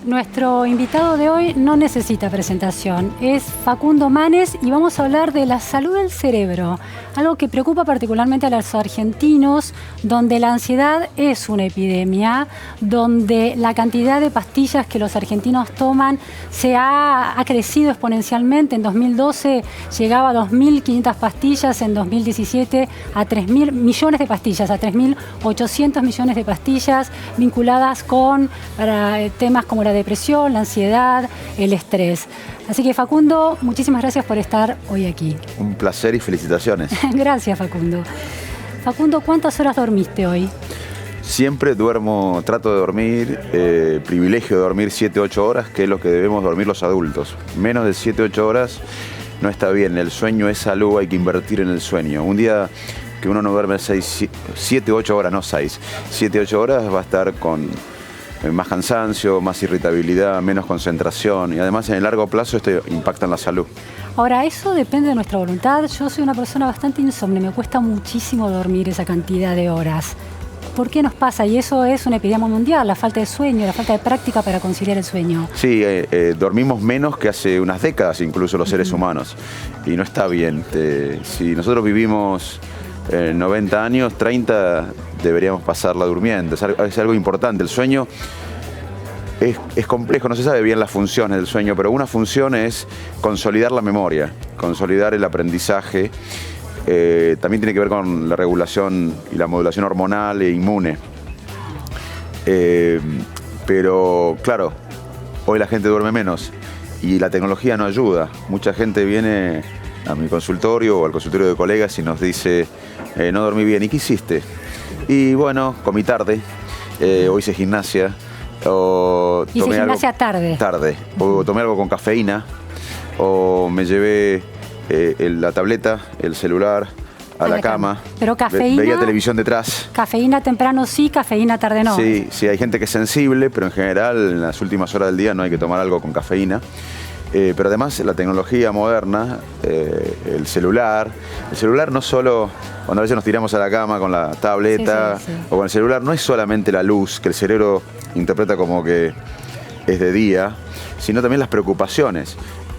Nuestro invitado de hoy no necesita presentación, es Facundo Manes y vamos a hablar de la salud del cerebro, algo que preocupa particularmente a los argentinos, donde la ansiedad es una epidemia, donde la cantidad de pastillas que los argentinos toman ha crecido exponencialmente. En 2012 llegaba a 2.500 pastillas, en 2017 a 3.000 millones de pastillas, a 3.800 millones de pastillas vinculadas con temas como la depresión, la ansiedad, el estrés. Así que Facundo, muchísimas gracias por estar hoy aquí. Un placer y felicitaciones. Gracias, Facundo. Facundo, ¿cuántas horas dormiste hoy? Siempre trato de dormir, privilegio de dormir 7-8 horas, que es lo que debemos dormir los adultos. Menos de 7-8 horas no está bien, el sueño es salud, hay que invertir en el sueño. Un día que uno no duerme 7-8 horas, no 6, 7-8 horas va a estar con más cansancio, más irritabilidad, menos concentración y además en el largo plazo esto impacta en la salud. Ahora, eso depende de nuestra voluntad. Yo soy una persona bastante insomne, me cuesta muchísimo dormir esa cantidad de horas. ¿Por qué nos pasa? Y eso es una epidemia mundial, la falta de sueño, la falta de práctica para conciliar el sueño. Sí, dormimos menos que hace unas décadas incluso los seres humanos y no está bien. Si nosotros vivimos 90 años, 30 deberíamos pasarla durmiendo. Es algo importante. El sueño es complejo, no se sabe bien las funciones del sueño, pero una función es consolidar la memoria, consolidar el aprendizaje. También tiene que ver con la regulación y la modulación hormonal e inmune. Pero claro, hoy la gente duerme menos y la tecnología no ayuda. Mucha gente viene a mi consultorio o al consultorio de colegas y nos dice, no dormí bien, ¿y qué hiciste? Y bueno, comí tarde, o hice gimnasia, o tomé algo tarde, o tomé algo con cafeína, o me llevé la tableta, el celular a la cama. Pero cafeína, veía televisión detrás. Cafeína temprano sí, cafeína tarde no. Sí, sí, hay gente que es sensible, pero en general en las últimas horas del día no hay que tomar algo con cafeína. Pero además la tecnología moderna, el celular no solo, cuando a veces nos tiramos a la cama con la tableta o con el celular, no es solamente la luz que el cerebro interpreta como que es de día, sino también las preocupaciones.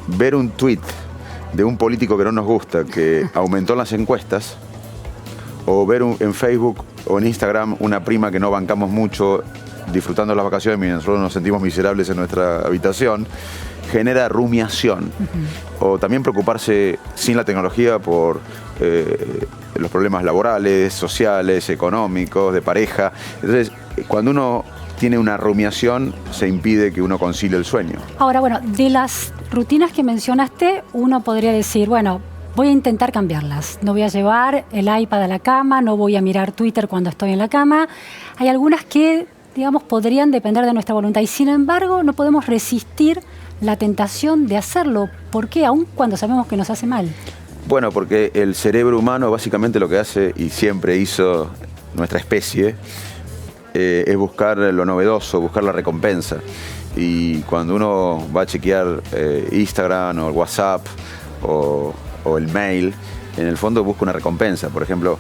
Ver un tuit de un político que no nos gusta, que aumentó en las encuestas, o ver en Facebook o en Instagram una prima que no bancamos mucho disfrutando las vacaciones mientras nosotros nos sentimos miserables en nuestra habitación, genera rumiación. O también preocuparse sin la tecnología por los problemas laborales, sociales, económicos, de pareja. Entonces, cuando uno tiene una rumiación, se impide que uno concilie el sueño. Ahora, bueno, de las rutinas que mencionaste, uno podría decir, bueno, voy a intentar cambiarlas. No voy a llevar el iPad a la cama, no voy a mirar Twitter cuando estoy en la cama. Hay algunas que, digamos, podrían depender de nuestra voluntad y sin embargo no podemos resistir la tentación de hacerlo. ¿Por qué? Aun cuando sabemos que nos hace mal. Bueno, porque el cerebro humano básicamente lo que hace, y siempre hizo nuestra especie, es buscar lo novedoso, buscar la recompensa. Y cuando uno va a chequear Instagram o el WhatsApp o el mail, en el fondo busca una recompensa. Por ejemplo,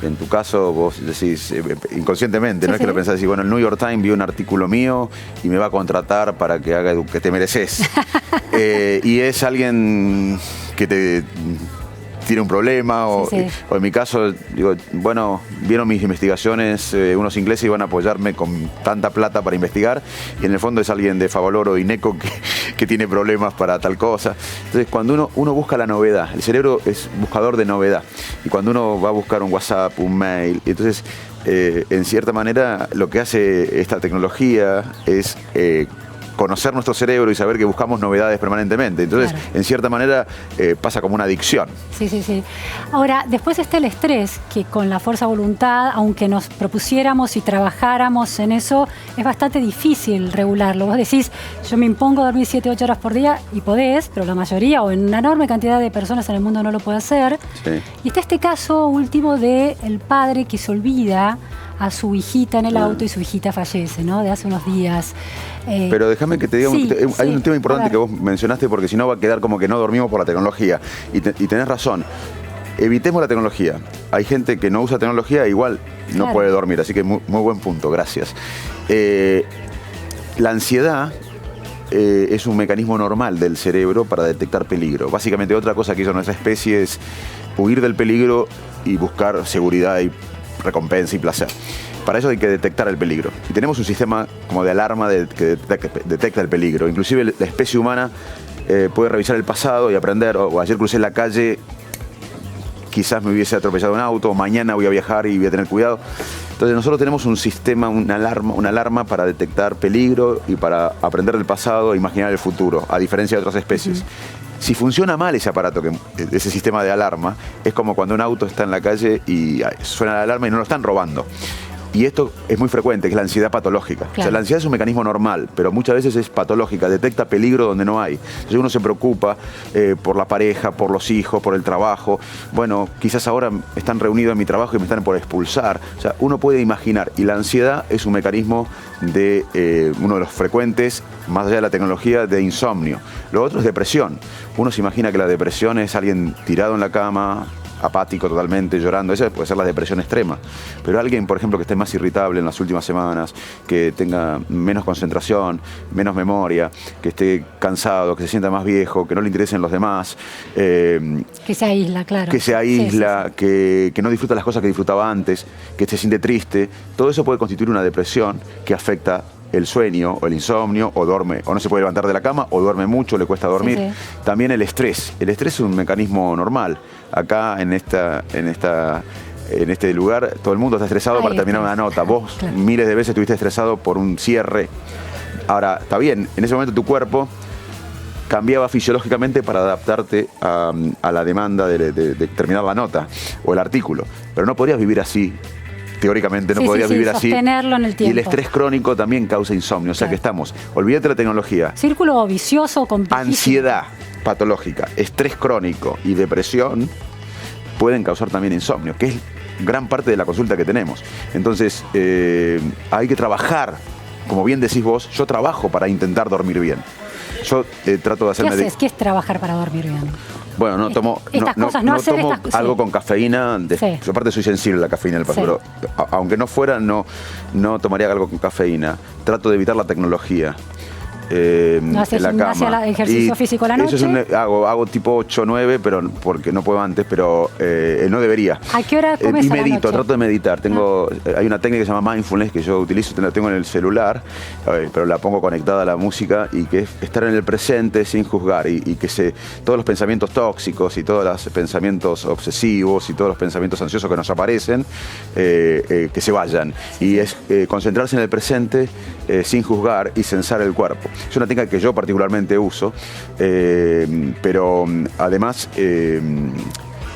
en tu caso vos decís inconscientemente, no es que lo pensás, decís, bueno, el New York Times vio un artículo mío y me va a contratar para que haga lo que te mereces. Y es alguien que te tiene un problema, o en mi caso, digo, bueno, vieron mis investigaciones, unos ingleses iban a apoyarme con tanta plata para investigar, y en el fondo es alguien de Favaloro o Ineco que tiene problemas para tal cosa. Entonces, cuando uno busca la novedad, el cerebro es buscador de novedad, y cuando uno va a buscar un WhatsApp, un mail, entonces, en cierta manera, lo que hace esta tecnología es conocer nuestro cerebro y saber que buscamos novedades permanentemente. Entonces, en cierta manera, pasa como una adicción. Sí. Ahora, después está el estrés, que con la fuerza de voluntad, aunque nos propusiéramos y trabajáramos en eso, es bastante difícil regularlo. Vos decís, yo me impongo dormir 7-8 horas por día y podés, pero la mayoría o en una enorme cantidad de personas en el mundo no lo puede hacer. Sí. Y está este caso último del padre que se olvida a su hijita en el auto y su hijita fallece, ¿no? De hace unos días. Pero déjame que te diga, hay un tema importante que vos mencionaste, porque si no va a quedar como que no dormimos por la tecnología. Y tenés razón. Evitemos la tecnología. Hay gente que no usa tecnología e igual no puede dormir, así que muy buen punto, gracias. La ansiedad es un mecanismo normal del cerebro para detectar peligro. Básicamente otra cosa que hizo nuestra especie es huir del peligro y buscar seguridad y recompensa y placer. Para eso hay que detectar el peligro. Y tenemos un sistema como de alarma que detecta el peligro. Inclusive la especie humana puede revisar el pasado y aprender, o ayer crucé la calle, quizás me hubiese atropellado un auto, mañana voy a viajar y voy a tener cuidado. Entonces nosotros tenemos un sistema, una alarma para detectar peligro y para aprender del pasado e imaginar el futuro, a diferencia de otras especies. Si funciona mal ese aparato, ese sistema de alarma, es como cuando un auto está en la calle y suena la alarma y no lo están robando. Y esto es muy frecuente, que es la ansiedad patológica. Claro. O sea, la ansiedad es un mecanismo normal, pero muchas veces es patológica, detecta peligro donde no hay. Entonces uno se preocupa por la pareja, por los hijos, por el trabajo. Bueno, quizás ahora están reunidos en mi trabajo y me están por expulsar. O sea, uno puede imaginar. Y la ansiedad es un mecanismo de uno de los frecuentes, más allá de la tecnología, de insomnio. Lo otro es depresión. Uno se imagina que la depresión es alguien tirado en la cama, apático totalmente, llorando. Esa puede ser la depresión extrema. Pero alguien, por ejemplo, que esté más irritable en las últimas semanas, que tenga menos concentración, menos memoria, que esté cansado, que se sienta más viejo, que no le interesen los demás. Que se aísla, claro. Que se aísla, que no disfruta las cosas que disfrutaba antes, que se siente triste. Todo eso puede constituir una depresión que afecta el sueño o el insomnio, o duerme, o no se puede levantar de la cama, o duerme mucho, le cuesta dormir. Sí. También el estrés. El estrés es un mecanismo normal. Acá en este lugar todo el mundo está estresado para terminar una nota. Vos miles de veces estuviste estresado por un cierre. Ahora, está bien, en ese momento tu cuerpo cambiaba fisiológicamente para adaptarte a la demanda de terminar la nota o el artículo. Pero no podrías vivir así. Teóricamente no podrías vivir así. Sostenerlo en el tiempo. Y el estrés crónico también causa insomnio. O sea que estamos, olvídate de la tecnología. Círculo vicioso, complejísimo. Ansiedad patológica, estrés crónico y depresión pueden causar también insomnio, que es gran parte de la consulta que tenemos. Entonces, hay que trabajar, como bien decís vos, yo trabajo para intentar dormir bien. Yo trato de hacerme... ¿Qué es trabajar para dormir bien? Bueno, no tomo algo con cafeína. Yo aparte soy sensible a la cafeína, pero aunque no fuera, no tomaría algo con cafeína. Trato de evitar la tecnología. ¿No haces ejercicio físico a la noche? Eso hago tipo 8 o 9, pero porque no puedo antes, pero no debería. ¿A qué hora comes y a la noche? trato de meditar. Hay una técnica que se llama mindfulness que yo utilizo, la tengo en el celular, pero la pongo conectada a la música, y que es estar en el presente sin juzgar, y que todos los pensamientos tóxicos y todos los pensamientos obsesivos y todos los pensamientos ansiosos que nos aparecen, que se vayan. Y es concentrarse en el presente sin juzgar y censar el cuerpo. Es una técnica que yo particularmente uso, pero además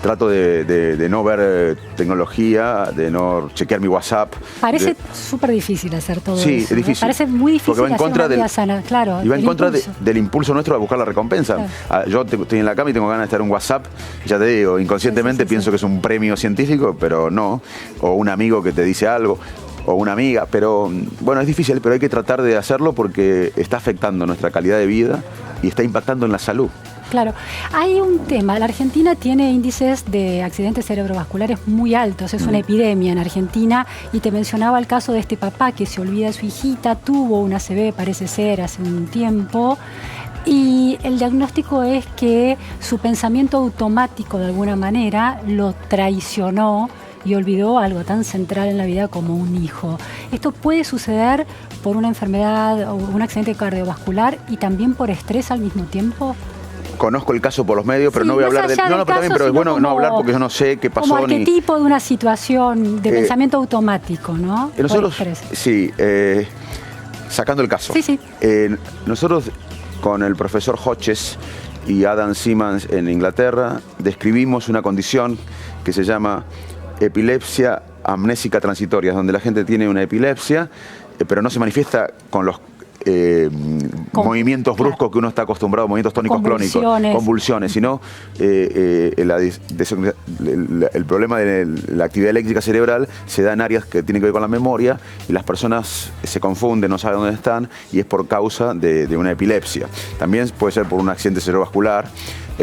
trato de no ver tecnología, de no chequear mi WhatsApp. Parece súper difícil hacer todo eso. Sí, es difícil. Parece muy difícil porque va en contra hacer una vida sana, claro. Y va en contra del impulso nuestro a buscar la recompensa. Claro. Yo estoy en la cama y tengo ganas de estar en un WhatsApp, ya te digo, inconscientemente pienso que es un premio científico, pero no. O un amigo que te dice algo, o una amiga, pero bueno, es difícil, pero hay que tratar de hacerlo porque está afectando nuestra calidad de vida y está impactando en la salud. Claro, hay un tema, la Argentina tiene índices de accidentes cerebrovasculares muy altos, es una epidemia en Argentina, y te mencionaba el caso de este papá que se olvida de su hijita, tuvo una ACV, parece ser, hace un tiempo, y el diagnóstico es que su pensamiento automático de alguna manera lo traicionó y olvidó algo tan central en la vida como un hijo. Esto puede suceder por una enfermedad o un accidente cardiovascular y también por estrés al mismo tiempo. Conozco el caso por los medios, pero no voy a hablar del caso, pero también, pero es bueno no hablar porque yo no sé qué pasó. Como arquetipo de una situación de pensamiento automático, ¿no? Nosotros, sí, sacando el caso. Sí. Nosotros con el profesor Hodges y Adam Simmons en Inglaterra describimos una condición que se llama epilepsia amnésica transitoria, donde la gente tiene una epilepsia, pero no se manifiesta con los movimientos bruscos que uno está acostumbrado, movimientos tónicos crónicos, convulsiones, sino el problema de la actividad eléctrica cerebral se da en áreas que tienen que ver con la memoria, y las personas se confunden, no saben dónde están, y es por causa de una epilepsia. También puede ser por un accidente cerebrovascular,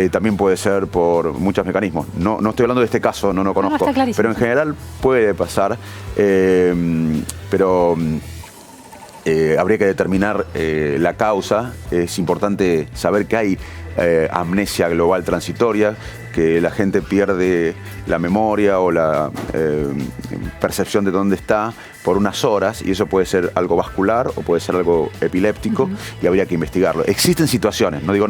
también puede ser por muchos mecanismos. No estoy hablando de este caso, no conozco, pero en general puede pasar, pero habría que determinar la causa. Es importante saber que hay amnesia global transitoria, que la gente pierde la memoria o la percepción de dónde está por unas horas, y eso puede ser algo vascular o puede ser algo epiléptico, y habría que investigarlo. Existen situaciones, no digo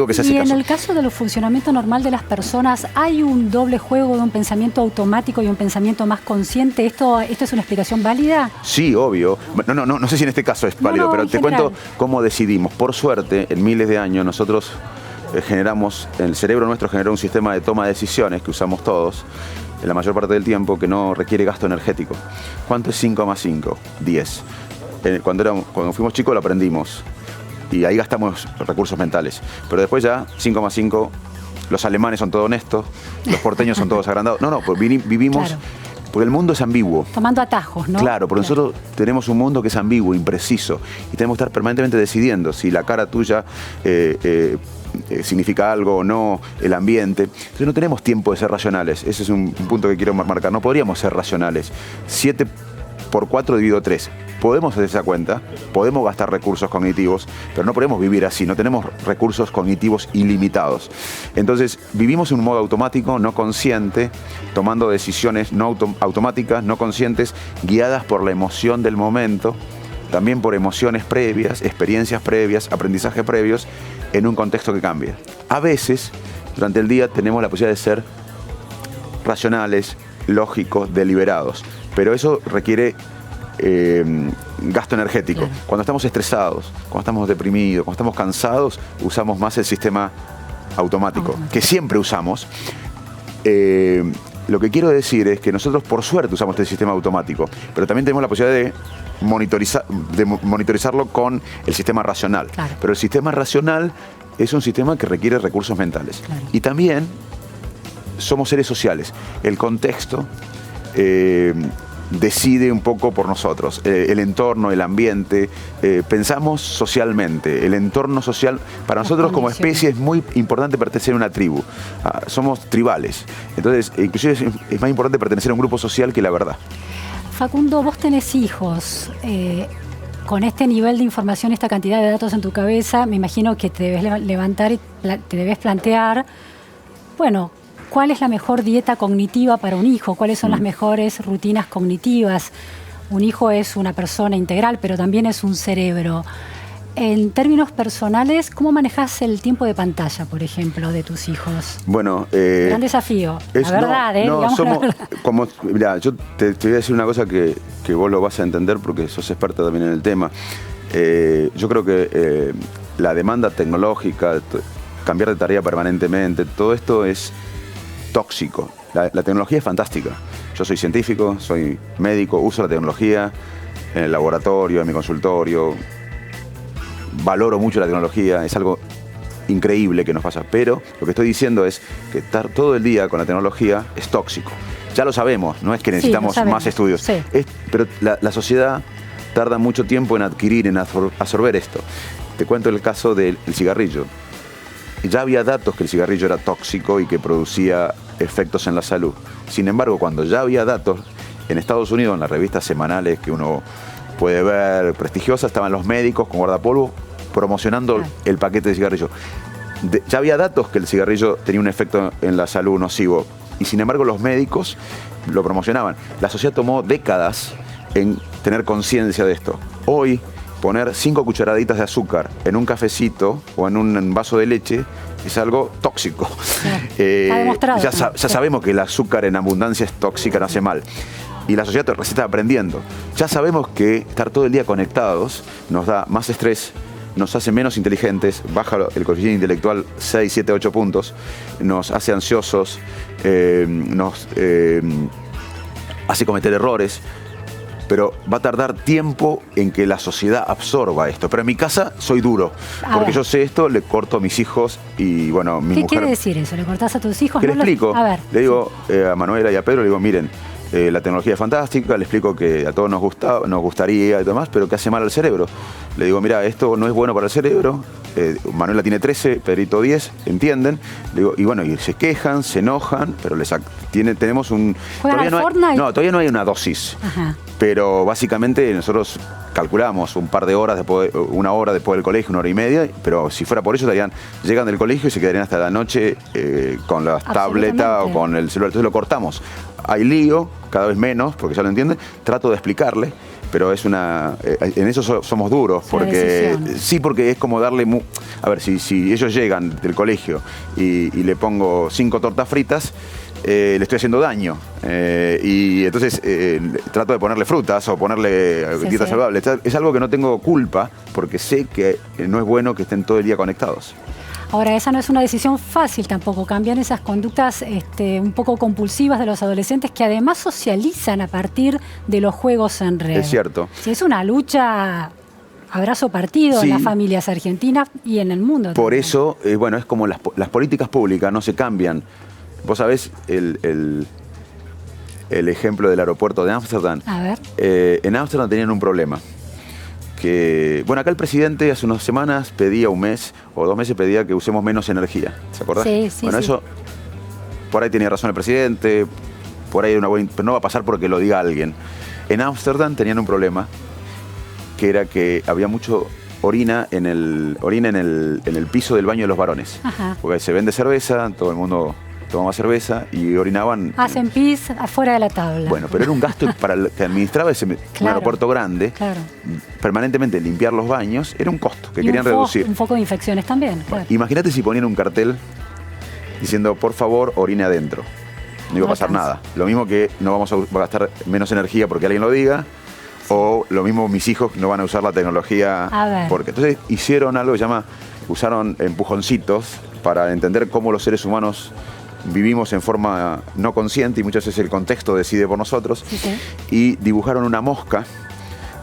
que sea ese caso. Y en el caso del funcionamiento normal de las personas, ¿hay un doble juego de un pensamiento automático y un pensamiento más consciente? ¿Esto es una explicación válida? Sí, obvio. No sé si en este caso es válido, pero te cuento cómo decidimos. Por suerte, en miles de años nosotros el cerebro nuestro generó un sistema de toma de decisiones que usamos todos en la mayor parte del tiempo, que no requiere gasto energético. ¿Cuánto es 5 más 5? 10. Cuando fuimos chicos lo aprendimos y ahí gastamos recursos mentales. Pero después ya 5 más 5, los alemanes son todos honestos, los porteños son todos agrandados. Pues vivimos... Claro. Porque el mundo es ambiguo. Tomando atajos, ¿no? Claro, porque nosotros tenemos un mundo que es ambiguo, impreciso, y tenemos que estar permanentemente decidiendo si la cara tuya significa algo o no, el ambiente. Entonces no tenemos tiempo de ser racionales. Ese es un punto que quiero marcar. No podríamos ser racionales. 7 por 4 dividido 3. Podemos hacer esa cuenta, podemos gastar recursos cognitivos, pero no podemos vivir así, no tenemos recursos cognitivos ilimitados. Entonces vivimos en un modo automático, no consciente, tomando decisiones no automáticas, no conscientes, guiadas por la emoción del momento, también por emociones previas, experiencias previas, aprendizajes previos, en un contexto que cambia. A veces, durante el día, tenemos la posibilidad de ser racionales, lógicos, deliberados, pero eso requiere gasto energético. Claro. Cuando estamos estresados, cuando estamos deprimidos, cuando estamos cansados, usamos más el sistema automático, que siempre usamos. Lo que quiero decir es que nosotros, por suerte, usamos este sistema automático, pero también tenemos la posibilidad de monitorizarlo con el sistema racional. Claro. Pero el sistema racional es un sistema que requiere recursos mentales. Claro. Y también somos seres sociales. El contexto decide un poco por nosotros, el entorno, el ambiente, pensamos socialmente, el entorno social, para nosotros como especie es muy importante pertenecer a una tribu, somos tribales, entonces inclusive es más importante pertenecer a un grupo social que la verdad. Facundo, vos tenés hijos, con este nivel de información, esta cantidad de datos en tu cabeza, me imagino que te debes levantar y te debes plantear, bueno, ¿cuál es la mejor dieta cognitiva para un hijo? ¿Cuáles son las mejores rutinas cognitivas? Un hijo es una persona integral, pero también es un cerebro. En términos personales, ¿cómo manejas el tiempo de pantalla, por ejemplo, de tus hijos? Bueno, gran desafío, la verdad, mirá, yo te voy a decir una cosa que vos lo vas a entender porque sos experta también en el tema. Yo creo que la demanda tecnológica, cambiar de tarea permanentemente, todo esto es tóxico. La tecnología es fantástica. Yo soy científico, soy médico, uso la tecnología en el laboratorio, en mi consultorio. Valoro mucho la tecnología, es algo increíble que nos pasa. Pero lo que estoy diciendo es que estar todo el día con la tecnología es tóxico. Ya lo sabemos, no es que necesitamos más estudios. Sí. Pero la sociedad tarda mucho tiempo en adquirir, en absorber esto. Te cuento el caso del cigarrillo. Ya había datos que el cigarrillo era tóxico y que producía efectos en la salud. Sin embargo, cuando ya había datos, en Estados Unidos, en las revistas semanales que uno puede ver prestigiosas, estaban los médicos con guardapolvo promocionando el paquete de cigarrillo. Ya había datos que el cigarrillo tenía un efecto en la salud nocivo y sin embargo los médicos lo promocionaban. La sociedad tomó décadas en tener conciencia de esto. Hoy, poner 5 cucharaditas de azúcar en un cafecito o en un vaso de leche es algo tóxico. Está demostrado. Ya sabemos que el azúcar en abundancia es tóxica, no hace mal. Y la sociedad recién está aprendiendo. Ya sabemos que estar todo el día conectados nos da más estrés, nos hace menos inteligentes, baja el coeficiente intelectual 6, 7, 8 puntos, nos hace ansiosos, nos hace cometer errores. Pero va a tardar tiempo en que la sociedad absorba esto. Pero en mi casa soy duro, porque yo sé esto, le corto a mis hijos y bueno, mi mujer... ¿Qué quiere decir eso? ¿Le cortás a tus hijos? ¿Qué le explico? Le digo a Manuela y a Pedro, le digo, miren, la tecnología es fantástica, le explico que a todos nos gustaría y demás, pero que hace mal al cerebro. Le digo, mira, esto no es bueno para el cerebro, Manuela tiene 13, Pedrito 10, entienden. Le digo, y bueno, y se quejan, se enojan, pero tenemos un... ¿Juegan al Fortnite? Todavía no hay una dosis. Ajá. Pero básicamente nosotros calculamos un par de horas después, una hora después del colegio, 1 hora y media, pero si fuera por eso llegan del colegio y se quedarían hasta la noche con la tableta o con el celular. Entonces lo cortamos. Hay lío, cada vez menos, porque ya lo entienden. Trato de explicarle, pero en eso somos duros, porque es como darle... A ver, si ellos llegan del colegio y le pongo 5 tortas fritas, le estoy haciendo daño. Y entonces trato de ponerle frutas o ponerle dietas saludables. Es algo que no tengo culpa, porque sé que no es bueno que estén todo el día conectados. Ahora, esa no es una decisión fácil tampoco, cambiar esas conductas un poco compulsivas de los adolescentes que además socializan a partir de los juegos en red. Es cierto. Sí, es una lucha abrazo partido en las familias argentinas y en el mundo. Por eso, es como las políticas públicas no se cambian. Vos sabés el ejemplo del aeropuerto de Ámsterdam. A ver. En Ámsterdam tenían un problema. Acá el presidente hace unas semanas pedía, un mes o 2 meses, pedía que usemos menos energía. ¿Se acordás? Sí. Eso, por ahí tenía razón el presidente, por ahí pero no va a pasar porque lo diga alguien. En Ámsterdam tenían un problema, que era que había mucho orina en el piso del baño de los varones. Ajá. Porque se vende cerveza, todo el mundo tomaba cerveza y orinaban. Hacen pis afuera de la tabla. Bueno, pero era un gasto para el que administraba un aeropuerto grande. Claro. Permanentemente limpiar los baños era un costo que querían reducir. Un foco de infecciones también. Claro. Imagínate si ponían un cartel diciendo, por favor, orine adentro. No iba a pasar nada. Lo mismo que no vamos a gastar menos energía porque alguien lo diga. O lo mismo mis hijos no van a usar la tecnología. Porque entonces hicieron algo que usaron empujoncitos para entender cómo los seres humanos vivimos en forma no consciente y muchas veces el contexto decide por nosotros. Y dibujaron una mosca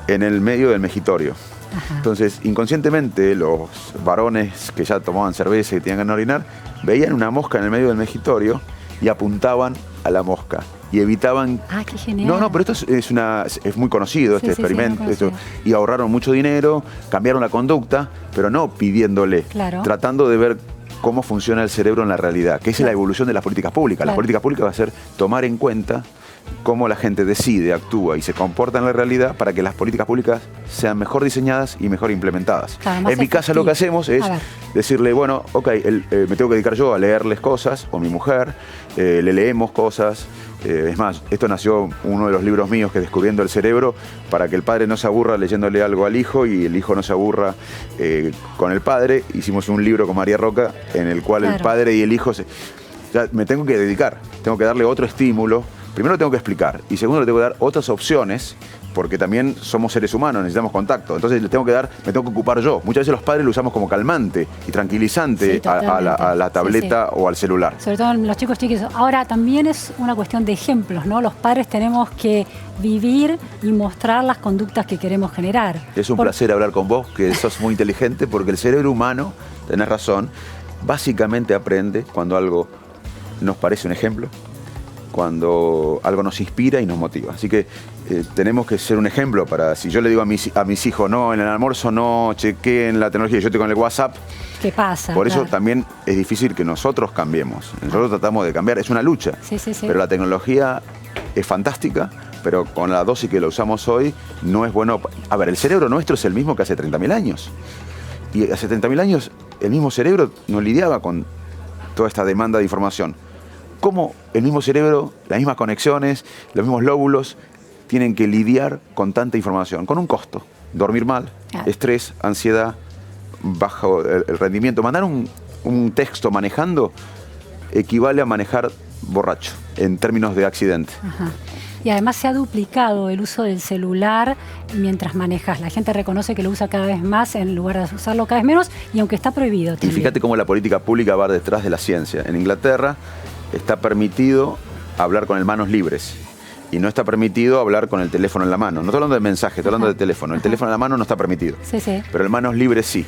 en el medio del mejitorio. Ajá. Entonces, inconscientemente, los varones que ya tomaban cerveza y tenían que orinar, veían una mosca en el medio del mejitorio y apuntaban a la mosca. Y evitaban... Ah, qué genial. No, pero esto es muy conocido, este experimento. Y ahorraron mucho dinero, cambiaron la conducta, pero no pidiéndole, tratando de ver cómo funciona el cerebro en la realidad, que es la evolución de las políticas públicas. Las políticas públicas va a ser tomar en cuenta cómo la gente decide, actúa y se comporta en la realidad para que las políticas públicas sean mejor diseñadas y mejor implementadas. En mi casa lo que hacemos es decirle, bueno, me tengo que dedicar yo a leerles cosas, o mi mujer, le leemos cosas. Es más, esto nació uno de los libros míos, que es Descubriendo el Cerebro, para que el padre no se aburra leyéndole algo al hijo y el hijo no se aburra con el padre. Hicimos un libro con María Roca en el cual el padre y el hijo me tengo que dedicar, tengo que darle otro estímulo. Primero tengo que explicar y segundo le tengo que dar otras opciones, porque también somos seres humanos, necesitamos contacto. Entonces me tengo que ocupar yo. Muchas veces los padres lo usamos como calmante y tranquilizante a la tableta o al celular. Sobre todo los chicos chiquitos. Ahora también es una cuestión de ejemplos, ¿no? Los padres tenemos que vivir y mostrar las conductas que queremos generar. Es un placer hablar con vos, que sos muy inteligente, porque el cerebro humano, tenés razón, básicamente aprende cuando algo nos parece un ejemplo, cuando algo nos inspira y nos motiva. Así que tenemos que ser un ejemplo para, si yo le digo a mis hijos, no, en el almuerzo no chequeen la tecnología, yo estoy con el WhatsApp. ¿Qué pasa? Por eso también es difícil que nosotros cambiemos. Nosotros tratamos de cambiar, es una lucha. Pero la tecnología es fantástica, pero con la dosis que la usamos hoy no es bueno. A ver, el cerebro nuestro es el mismo que hace 30.000 años. Y hace 30.000 años el mismo cerebro no lidiaba con toda esta demanda de información. Cómo el mismo cerebro, las mismas conexiones, los mismos lóbulos tienen que lidiar con tanta información, con un costo. Dormir mal, estrés, ansiedad, bajo el rendimiento. Mandar un texto manejando equivale a manejar borracho, en términos de accidente. Ajá. Y además se ha duplicado el uso del celular mientras manejas. La gente reconoce que lo usa cada vez más en lugar de usarlo cada vez menos, y aunque está prohibido también. Y fíjate cómo la política pública va detrás de la ciencia. En Inglaterra está permitido hablar con el manos libres y no está permitido hablar con el teléfono en la mano. No estoy hablando de mensaje, estoy hablando de teléfono. El teléfono en la mano no está permitido, pero el manos libres sí.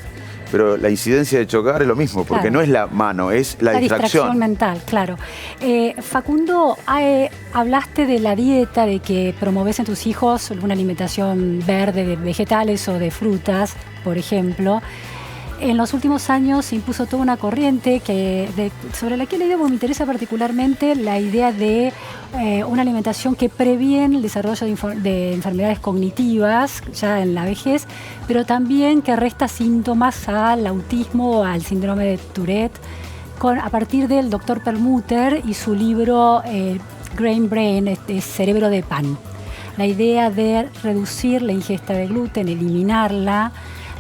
Pero la incidencia de chocar es lo mismo, porque no es la mano, es la distracción mental, claro. Facundo, hablaste de la dieta, de que promoves en tus hijos una alimentación verde, de vegetales o de frutas, por ejemplo. En los últimos años se impuso toda una corriente sobre la que me interesa particularmente la idea de una alimentación que previene el desarrollo de enfermedades cognitivas ya en la vejez, pero también que resta síntomas al autismo, al síndrome de Tourette, a partir del Dr. Perlmutter y su libro Grain Brain, cerebro de pan. La idea de reducir la ingesta de gluten, eliminarla,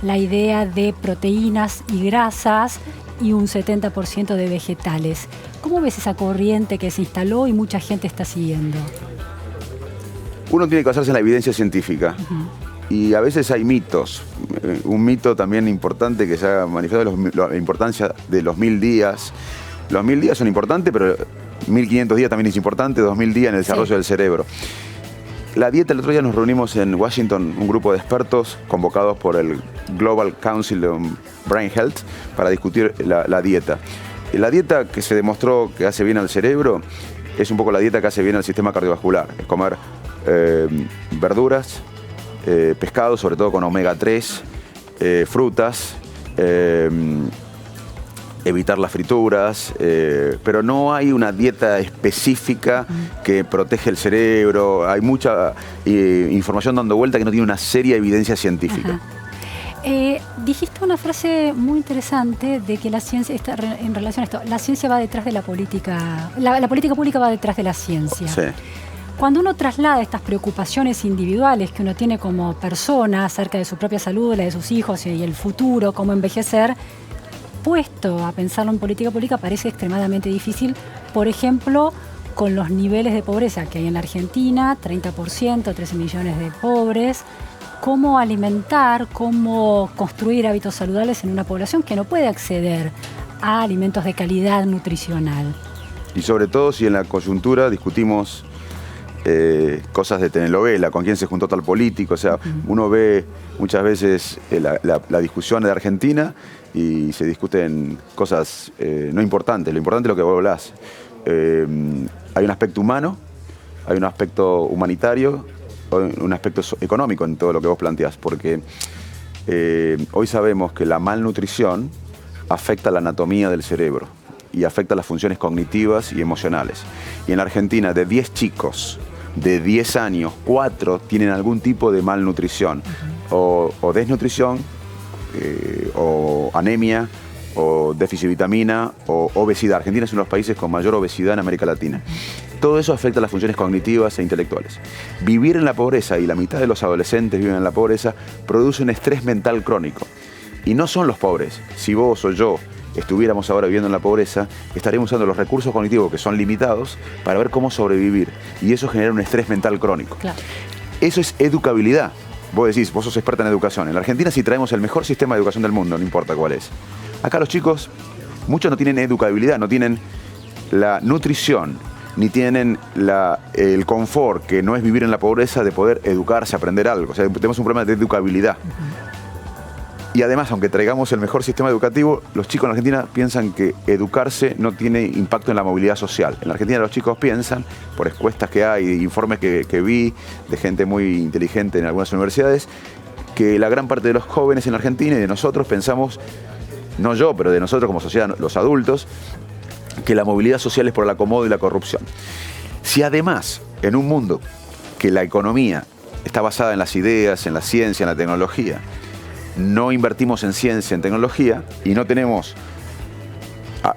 la idea de proteínas y grasas y un 70% de vegetales. ¿Cómo ves esa corriente que se instaló y mucha gente está siguiendo? Uno tiene que basarse en la evidencia científica. Y a veces hay mitos. Un mito también importante que se ha manifestado es la importancia de los 1000 días. Los 1000 días son importantes, pero 1500 días también es importante, 2000 días en el desarrollo del cerebro. La dieta, el otro día nos reunimos en Washington, un grupo de expertos convocados por el Global Council on Brain Health para discutir la dieta. La dieta que se demostró que hace bien al cerebro es un poco la dieta que hace bien al sistema cardiovascular. Es comer verduras, pescado, sobre todo con omega 3, frutas, evitar las frituras, pero no hay una dieta específica que protege el cerebro. Hay mucha información dando vuelta que no tiene una seria evidencia científica. Dijiste una frase muy interesante de que la ciencia, en relación a esto, la ciencia va detrás de la política, la política pública va detrás de la ciencia. Sí. Cuando uno traslada estas preocupaciones individuales que uno tiene como persona acerca de su propia salud, la de sus hijos y el futuro, cómo envejecer, puesto a pensarlo en política pública parece extremadamente difícil, por ejemplo, con los niveles de pobreza que hay en la Argentina, 30%, 13 millones de pobres, cómo alimentar, cómo construir hábitos saludables en una población que no puede acceder a alimentos de calidad nutricional. Y sobre todo si en la coyuntura discutimos cosas de telenovela, con quién se juntó tal político, o sea, uno ve muchas veces la discusión de Argentina y se discuten cosas no importantes, lo importante es lo que vos hablás. Hay un aspecto humano, hay un aspecto humanitario, un aspecto económico en todo lo que vos planteás, porque hoy sabemos que la malnutrición afecta la anatomía del cerebro y afecta las funciones cognitivas y emocionales. Y en la Argentina, de 10 chicos de 10 años, 4 tienen algún tipo de malnutrición, o desnutrición, o anemia, o déficit de vitamina, o obesidad. Argentina es uno de los países con mayor obesidad en América Latina. Todo eso afecta las funciones cognitivas e intelectuales. Vivir en la pobreza, y la mitad de los adolescentes viven en la pobreza, produce un estrés mental crónico. Y no son los pobres. Si vos o yo estuviéramos ahora viviendo en la pobreza, estaríamos usando los recursos cognitivos que son limitados para ver cómo sobrevivir. Y eso genera un estrés mental crónico. Claro. Eso es educabilidad. Vos decís, vos sos experta en educación. En la Argentina sí traemos el mejor sistema de educación del mundo, no importa cuál es. Acá los chicos, muchos no tienen educabilidad, no tienen la nutrición, ni tienen el confort, que no es vivir en la pobreza, de poder educarse, aprender algo. O sea, tenemos un problema de educabilidad. Y además, aunque traigamos el mejor sistema educativo, los chicos en la Argentina piensan que educarse no tiene impacto en la movilidad social. En la Argentina los chicos piensan, por encuestas que hay, informes que vi de gente muy inteligente en algunas universidades, que la gran parte de los jóvenes en la Argentina y de nosotros pensamos, no yo, pero de nosotros como sociedad, los adultos, que la movilidad social es por el acomodo y la corrupción. Si además, en un mundo que la economía está basada en las ideas, en la ciencia, en la tecnología, no invertimos en ciencia, en tecnología, y no tenemos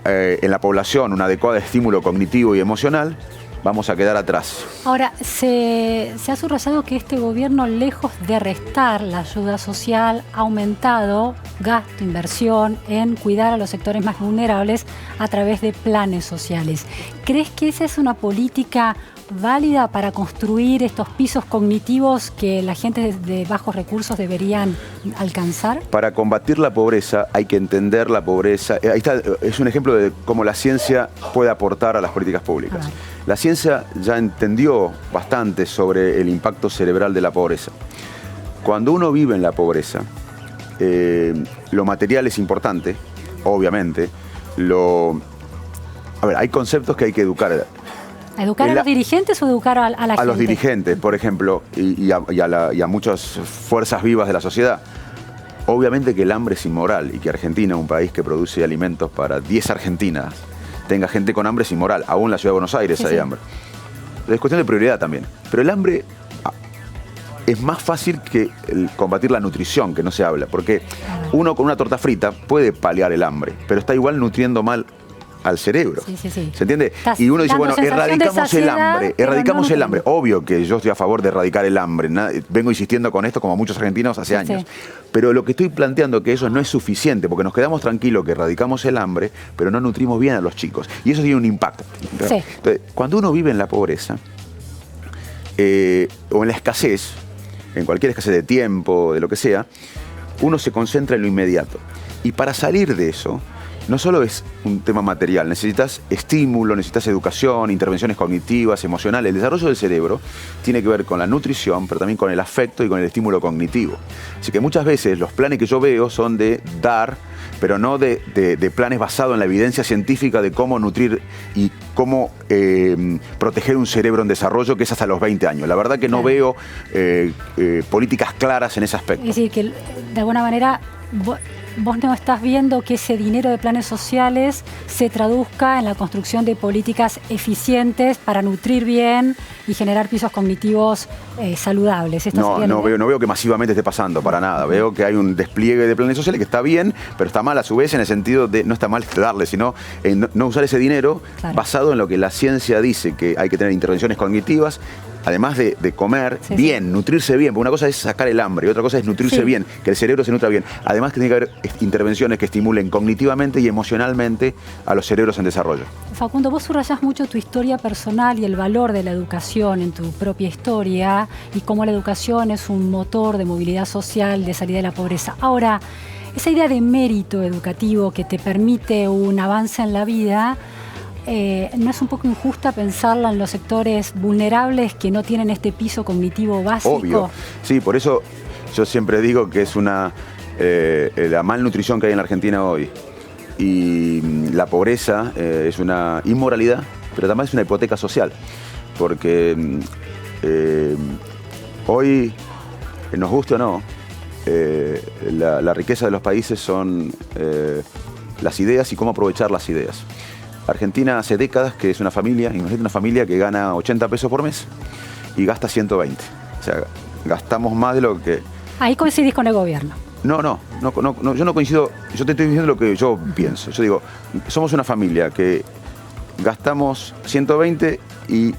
en la población un adecuado estímulo cognitivo y emocional, vamos a quedar atrás. Ahora, se ha subrayado que este gobierno, lejos de restar la ayuda social, ha aumentado gasto, inversión en cuidar a los sectores más vulnerables a través de planes sociales. ¿Crees que esa es una política válida para construir estos pisos cognitivos que la gente de bajos recursos deberían alcanzar? Para combatir la pobreza hay que entender la pobreza. Ahí está, es un ejemplo de cómo la ciencia puede aportar a las políticas públicas. La ciencia ya entendió bastante sobre el impacto cerebral de la pobreza. Cuando uno vive en la pobreza, lo material es importante, obviamente. Hay conceptos que hay que educar. ¿Educar a los dirigentes o educar a la gente? A los dirigentes, por ejemplo, y a muchas fuerzas vivas de la sociedad. Obviamente que el hambre es inmoral y que Argentina, un país que produce alimentos para 10 argentinas, tenga gente con hambre es inmoral. Aún en la ciudad de Buenos Aires hay hambre. Es cuestión de prioridad también. Pero el hambre es más fácil que combatir la nutrición, que no se habla. Porque uno con una torta frita puede paliar el hambre, pero está igual nutriendo mal al cerebro. ¿Se entiende? Y uno dice, bueno, erradicamos el hambre, el hambre. Obvio que yo estoy a favor de erradicar el hambre. Vengo insistiendo con esto como muchos argentinos hace años. Pero lo que estoy planteando es que eso no es suficiente, porque nos quedamos tranquilos que erradicamos el hambre, pero no nutrimos bien a los chicos. Y eso tiene un impacto. Entonces, cuando uno vive en la pobreza, o en la escasez, en cualquier escasez de tiempo, de lo que sea, uno se concentra en lo inmediato. Y para salir de eso, no solo es un tema material, necesitas estímulo, necesitas educación, intervenciones cognitivas, emocionales. El desarrollo del cerebro tiene que ver con la nutrición, pero también con el afecto y con el estímulo cognitivo. Así que muchas veces los planes que yo veo son de dar, pero no de planes basados en la evidencia científica de cómo nutrir y cómo proteger un cerebro en desarrollo, que es hasta los 20 años. La verdad que no veo políticas claras en ese aspecto. Es decir, que de alguna manera vos no estás viendo que ese dinero de planes sociales se traduzca en la construcción de políticas eficientes para nutrir bien y generar pisos cognitivos saludables. No veo que masivamente esté pasando, para nada. Veo que hay un despliegue de planes sociales que está bien, pero está mal a su vez en el sentido de, no está mal darle, sino no usar ese dinero basado en lo que la ciencia dice, que hay que tener intervenciones cognitivas, además de comer bien, nutrirse bien, porque una cosa es sacar el hambre y otra cosa es nutrirse bien, que el cerebro se nutra bien. Además que tiene que haber intervenciones que estimulen cognitivamente y emocionalmente a los cerebros en desarrollo. Facundo, vos subrayás mucho tu historia personal y el valor de la educación en tu propia historia y cómo la educación es un motor de movilidad social, de salida de la pobreza. Ahora, esa idea de mérito educativo que te permite un avance en la vida, ¿no es un poco injusta pensarla en los sectores vulnerables que no tienen este piso cognitivo básico? Obvio, sí, por eso yo siempre digo que es la malnutrición que hay en la Argentina hoy y la pobreza es una inmoralidad, pero también es una hipoteca social, porque hoy, nos guste o no, la riqueza de los países son las ideas y cómo aprovechar las ideas. Argentina hace décadas que es una familia, imagínate una familia que gana 80 pesos por mes y gasta 120. O sea, gastamos más de lo que... Ahí coincidís con el gobierno. No, yo no coincido, yo te estoy diciendo lo que yo pienso. Yo digo, somos una familia que gastamos 120 y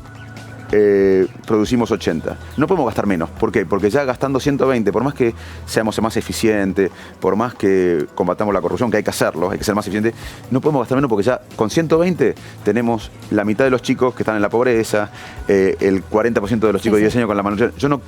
producimos 80. No podemos gastar menos. ¿Por qué? Porque ya gastando 120, por más que seamos más eficientes, por más que combatamos la corrupción, que hay que hacerlo, hay que ser más eficientes, no podemos gastar menos porque ya con 120 tenemos la mitad de los chicos que están en la pobreza, el 40% de los chicos de 10 años con la malnutrición. Yo no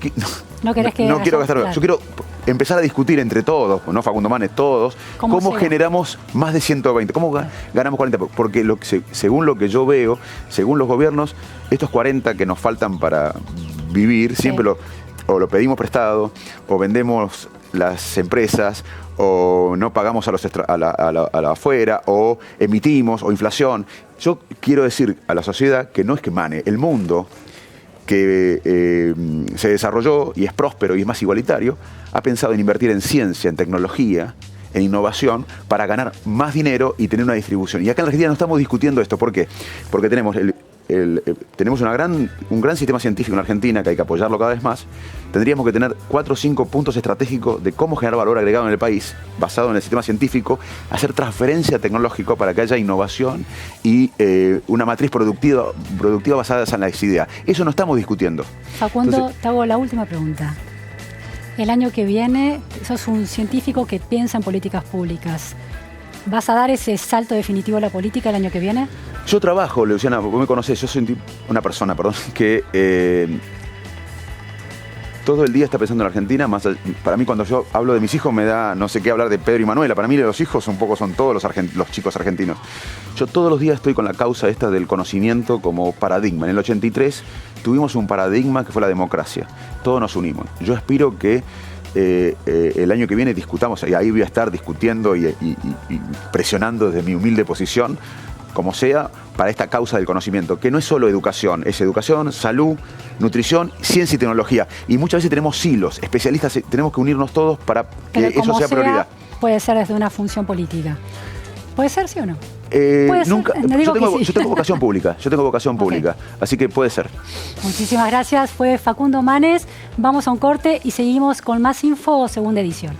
quiero gastar menos. Yo quiero empezar a discutir entre todos, no Facundo Manes, todos, cómo generamos más de 120, cómo ganamos 40. Porque según lo que yo veo, según los gobiernos, estos 40 que nos faltan para vivir, siempre lo pedimos prestado, o vendemos las empresas, o no pagamos a la afuera, o emitimos, o inflación. Yo quiero decir a la sociedad que no es que mane, el mundo que se desarrolló y es próspero y es más igualitario, ha pensado en invertir en ciencia, en tecnología, en innovación, para ganar más dinero y tener una distribución. Y acá en Argentina no estamos discutiendo esto. ¿Por qué? Porque tenemos tenemos un gran sistema científico en Argentina que hay que apoyarlo cada vez más. Tendríamos que tener 4 o 5 puntos estratégicos de cómo generar valor agregado en el país, basado en el sistema científico, hacer transferencia tecnológica para que haya innovación y una matriz productiva basada en las ideas. Eso no estamos discutiendo. Facundo, entonces, te hago la última pregunta. El año que viene, sos un científico que piensa en políticas públicas. ¿Vas a dar ese salto definitivo a la política el año que viene? Yo trabajo, Luciana, vos me conocés, yo soy una persona, que todo el día está pensando en Argentina. Para mí, cuando yo hablo de mis hijos, me da no sé qué hablar de Pedro y Manuela. Para mí los hijos son todos los chicos argentinos. Yo todos los días estoy con la causa esta del conocimiento como paradigma. En el 83 tuvimos un paradigma que fue la democracia. Todos nos unimos. Yo aspiro que el año que viene discutamos, y ahí voy a estar discutiendo y presionando desde mi humilde posición como sea, para esta causa del conocimiento, que no es solo educación, es educación, salud, nutrición, ciencia y tecnología. Y muchas veces tenemos hilos, especialistas, tenemos que unirnos todos para que eso sea prioridad. Puede ser desde una función política. ¿Puede ser, sí o no? Nunca, yo tengo vocación pública, así que puede ser. Muchísimas gracias, fue Facundo Manes. Vamos a un corte y seguimos con más info, segunda edición.